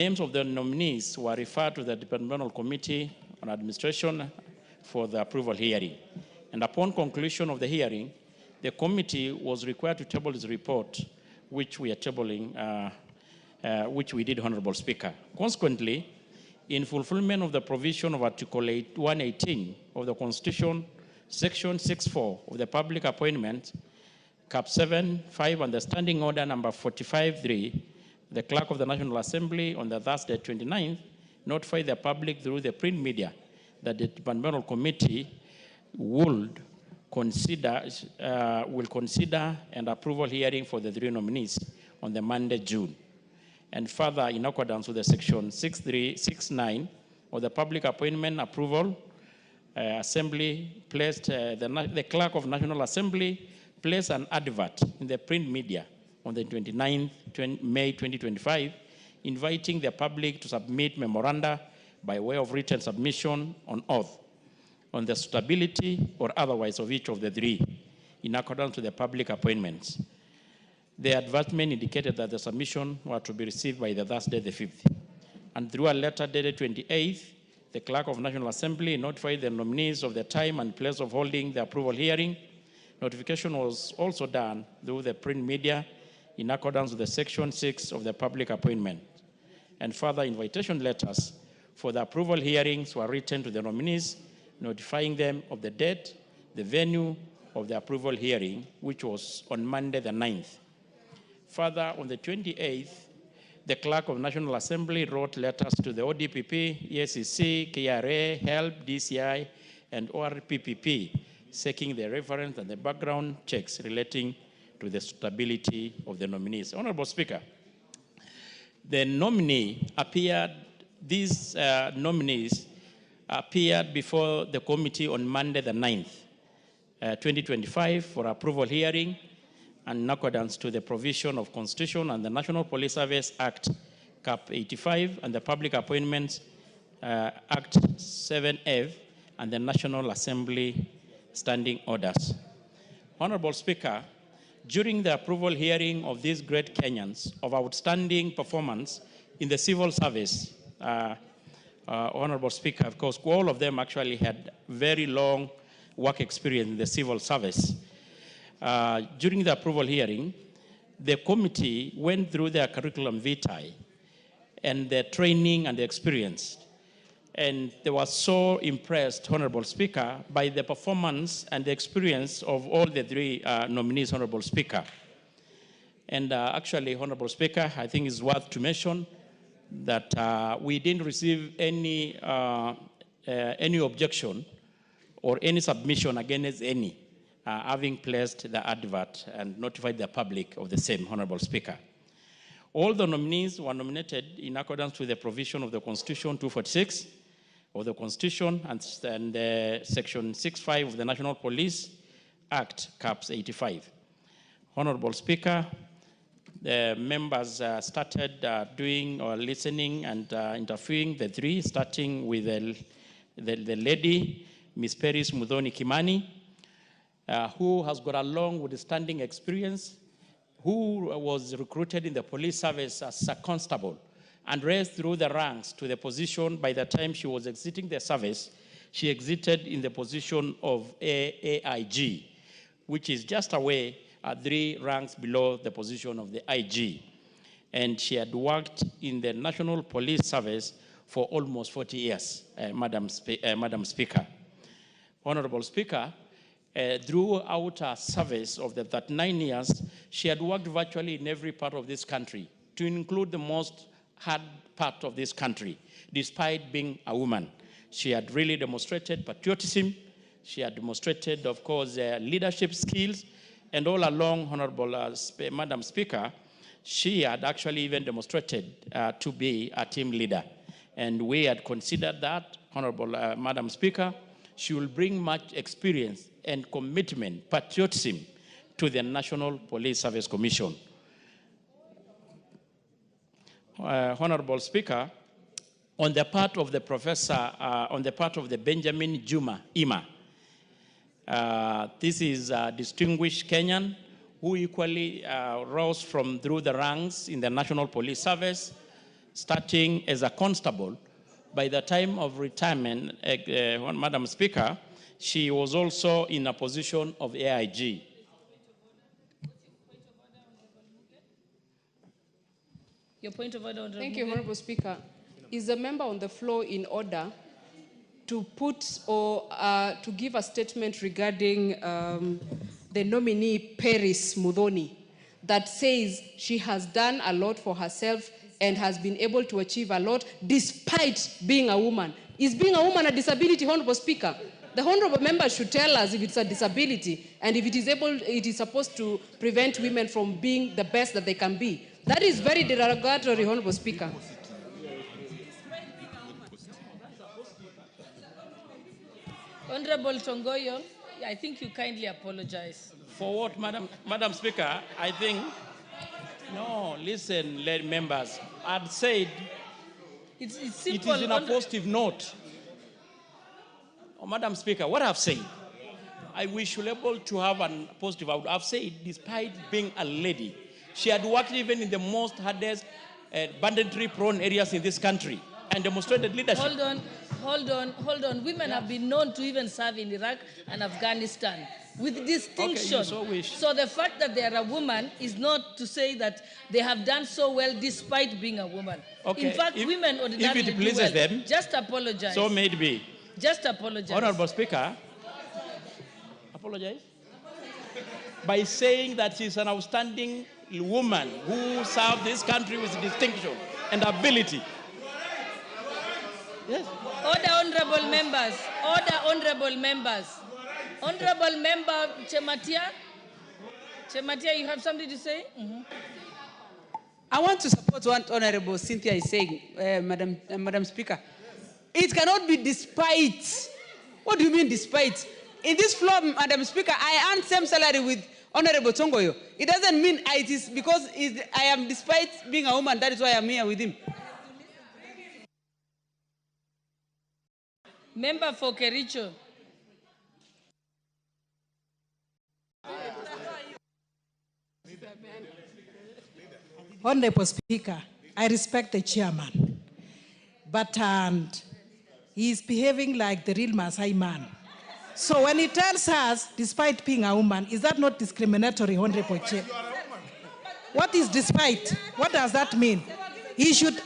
Names of the nominees were referred to the Departmental Committee on Administration for the approval hearing. And upon conclusion of the hearing, the committee was required to table its report, which we are tabling, which we did, Honorable Speaker. Consequently, in fulfillment of the provision of Article 118 of the Constitution, Section 6.4 of the Public Appointment, Cap 7.5, and the Standing Order number 45.3, the Clerk of the National Assembly on the Thursday 29th notified the public through the print media that the Departmental Committee will consider an approval hearing for the three nominees on the Monday, June. And further, in accordance with the Section 6369 of the Public Appointment Approval, Assembly placed, the Clerk of National Assembly placed an advert in the print media on the 29th May 2025, inviting the public to submit memoranda by way of written submission on oath on the suitability or otherwise of each of the three, in accordance with the public appointments. The advertisement indicated that the submission were to be received by the Thursday, the 5th. And through a letter dated 28th, the Clerk of National Assembly notified the nominees of the time and place of holding the approval hearing. Notification was also done through the print media in accordance with the Section 6 of the Public Appointment. And further invitation letters for the approval hearings were written to the nominees, notifying them of the date, the venue of the approval hearing, which was on Monday the 9th. Further, on the 28th, the Clerk of National Assembly wrote letters to the ODPP, EACC, KRA, HELP, DCI, and ORPPP, seeking the reference and the background checks relating to the suitability of the nominees. Honorable Speaker, the nominee appeared, these nominees appeared before the committee on Monday the 9th, 2025 for approval hearing, and in accordance to the provision of Constitution and the National Police Service Act, Cap 85, and the Public Appointments Act 7F, and the National Assembly Standing Orders. Honorable Speaker, during the approval hearing of these great Kenyans of outstanding performance in the civil service, Honorable Speaker, of course, all of them actually had very long work experience in the civil service. During the approval hearing, the committee went through their curriculum vitae and their training and the experience. And they were so impressed, Honorable Speaker, by the performance and the experience of all the three nominees, Honorable Speaker. And actually, Honorable Speaker, I think it's worth to mention that we didn't receive any objection or any submission against any, having placed the advert and notified the public of the same, Honorable Speaker. All the nominees were nominated in accordance with the provision of the Constitution 246 of the Constitution and Section 6.5 of the National Police Act, Caps 85. Honorable Speaker, the members started doing or listening and interviewing the three, starting with the lady, Ms. Peris Mudhoni Kimani, who has got a long withstanding experience, who was recruited in the police service as a constable and raised through the ranks to the position. By the time she was exiting the service, she exited in the position of AIG, which is just away 3 ranks below the position of the IG. And she had worked in the National Police Service for almost 40 years, Madam Speaker. Honorable Speaker, throughout her service of the 39 years, she had worked virtually in every part of this country, to include the most hard part of this country, despite being a woman. She had really demonstrated patriotism. She had demonstrated, of course, leadership skills. And all along, Honorable Madam Speaker, she had actually even demonstrated to be a team leader. And we had considered that, Honorable Madam Speaker, she will bring much experience and commitment, patriotism to the National Police Service Commission. Honorable Speaker, on the part of the professor, on the part of the Benjamin Juma Ima, this is a distinguished Kenyan who equally rose through the ranks in the National Police Service, starting as a constable. By the time of retirement, Madam Speaker, she was also in a position of AIG. Your point of order, Honorable. Thank you, Honorable Speaker. Is the member on the floor in order to put or to give a statement regarding the nominee Paris Mudhoni that says she has done a lot for herself and has been able to achieve a lot despite being a woman? Is being a woman a disability, Honorable Speaker? The Honorable member should tell us if it's a disability and if it is supposed to prevent women from being the best that they can be. That is very derogatory, Honorable Speaker. Honorable Tongoyo, I think you kindly apologize. For what, Madam Speaker? I think, no, listen, members. I'd said it's simple. It is in a positive note. Oh, Madam Speaker, what I've said, we should be able to have a positive outcome. I've said, despite being a lady, she had worked even in the most hardest banditry-prone areas in this country and demonstrated leadership. Hold on. Women have been known to even serve in Iraq and Afghanistan with distinction. Okay, you so wish. So the fact that they are a woman is not to say that they have done so well despite being a woman. Okay. In fact, women ordinarily if it pleases them, just apologize. So may it be. Just apologize. Honorable Speaker, apologize by saying that she's an outstanding woman who served this country with distinction and ability. Yes. Order, honorable members. Order, honorable members. Honorable member Chematia. Chematia, you have something to say? Mm-hmm. I want to support what Honorable Cynthia is saying, Madam Speaker. It cannot be despite. What do you mean despite? In this floor, Madam Speaker, I earn same salary with Honorable Tongoyo. It doesn't mean it is because I am despite being a woman, that is why I'm here with him. Member for Kericho. Honorable Speaker, I respect the chairman, but he is behaving like the real Maasai man. So when he tells us, despite being a woman, is that not discriminatory, Honorable Chair? What is despite? What does that mean? He should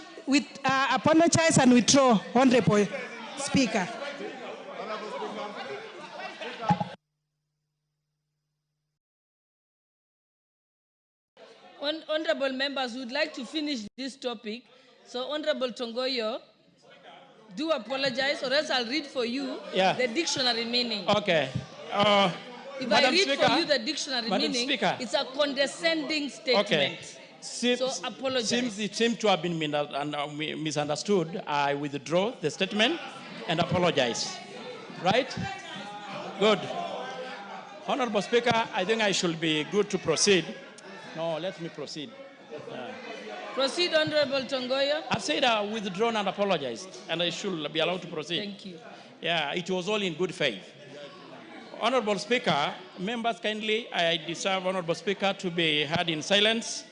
apologize and withdraw, Honorable Speaker. Honorable members would like to finish this topic. So Honorable Tongoyo, do apologize or else I'll read for you the dictionary meaning. Okay. If I read for you the dictionary meaning, Speaker, it's a condescending statement. Okay. So apologize. Since it seems to have been misunderstood, I withdraw the statement and apologize. Right? Good. Honorable Speaker, I think I should be good to proceed. No, let me proceed. Proceed, Honorable Tongoyo. I've said I withdrawn and apologized, and I should be allowed to proceed. Thank you. Yeah, it was all in good faith. Honorable Speaker, members kindly, I deserve, Honorable Speaker, to be heard in silence.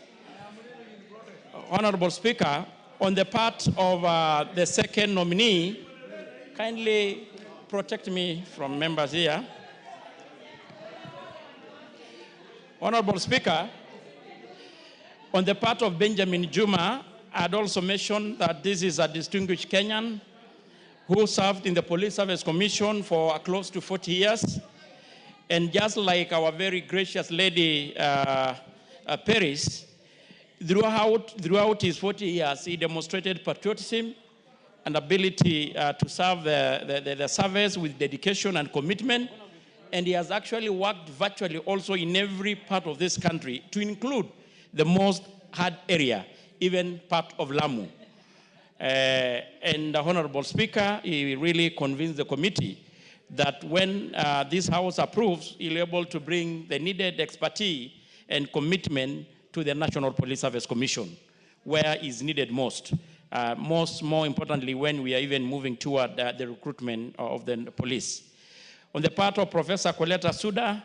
Honorable Speaker, on the part of the second nominee, kindly protect me from members here. Honorable Speaker, on the part of Benjamin Juma, I'd also mentioned that this is a distinguished Kenyan who served in the Police Service Commission for close to 40 years. And just like our very gracious lady, Paris, throughout his 40 years, he demonstrated patriotism and ability to serve the service with dedication and commitment. And he has actually worked virtually also in every part of this country, to include the most hard area, even part of Lamu. And the Honorable Speaker, he really convinced the committee that when this House approves, he'll be able to bring the needed expertise and commitment to the National Police Service Commission, where is needed most. More importantly, when we are even moving toward the recruitment of the police. On the part of Professor Coletta Suda,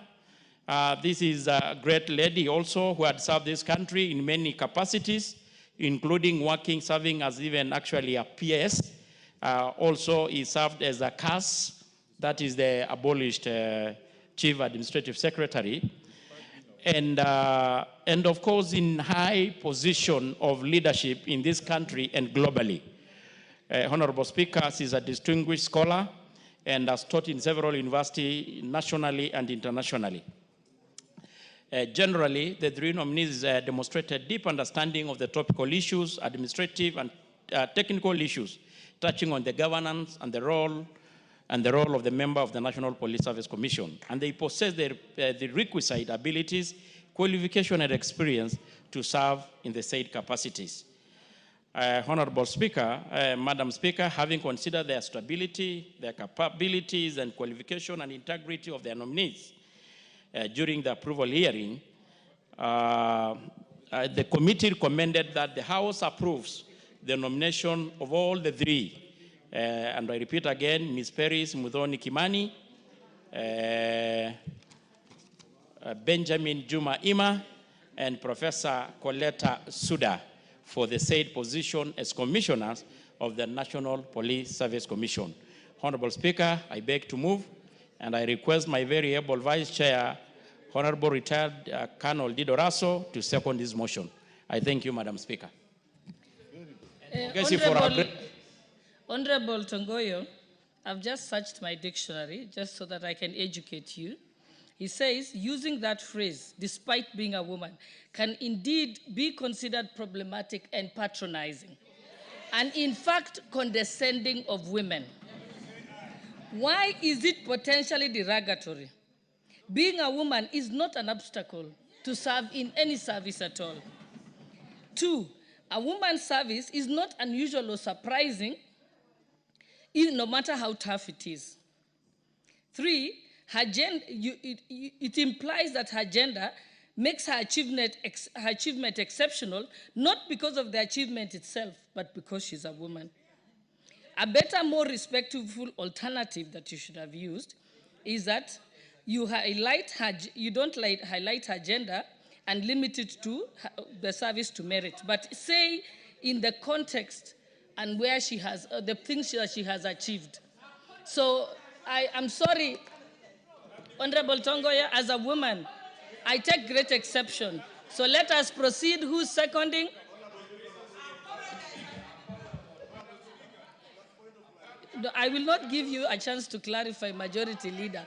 this is a great lady also who had served this country in many capacities. including serving as even actually a PS. Also, he served as a CAS, that is the abolished Chief Administrative Secretary. And of course, in high position of leadership in this country and globally. Honorable Speaker, is a distinguished scholar and has taught in several universities nationally and internationally. Generally, the three nominees demonstrated deep understanding of the topical issues, administrative and technical issues, touching on the governance and the role of the member of the National Police Service Commission. And they possess the requisite abilities, qualification, and experience to serve in the said capacities. Honorable Speaker, Madam Speaker, having considered their stability, their capabilities, and qualification and integrity of their nominees during the approval hearing, the committee recommended that the House approves the nomination of all the three. And I repeat again, Ms. Peris Muthoni Kimani, Benjamin Juma Ima, and Professor Coletta Suda for the said position as commissioners of the National Police Service Commission. Honorable Speaker, I beg to move, and I request my very able Vice Chair, Honorable Retired Colonel Dido Raso, to second this motion. I thank you, Madam Speaker. Honorable Tongoyo, I've just searched my dictionary just so that I can educate you. He says, using that phrase, despite being a woman, can indeed be considered problematic and patronizing, and in fact, condescending of women. Why is it potentially derogatory? Being a woman is not an obstacle to serve in any service at all. 2, a woman's service is not unusual or surprising, no matter how tough it is. 3, her gender, it implies that her gender makes her achievement exceptional, not because of the achievement itself, but because she's a woman. A better, more respectful alternative that you should have used is that you don't highlight her gender and limit it to the service to merit, but say in the context and where she has, the things that she has achieved. So I am sorry, Honorable Tongoya, as a woman, I take great exception. So let us proceed. Who's seconding? I will not give you a chance to clarify, Majority Leader.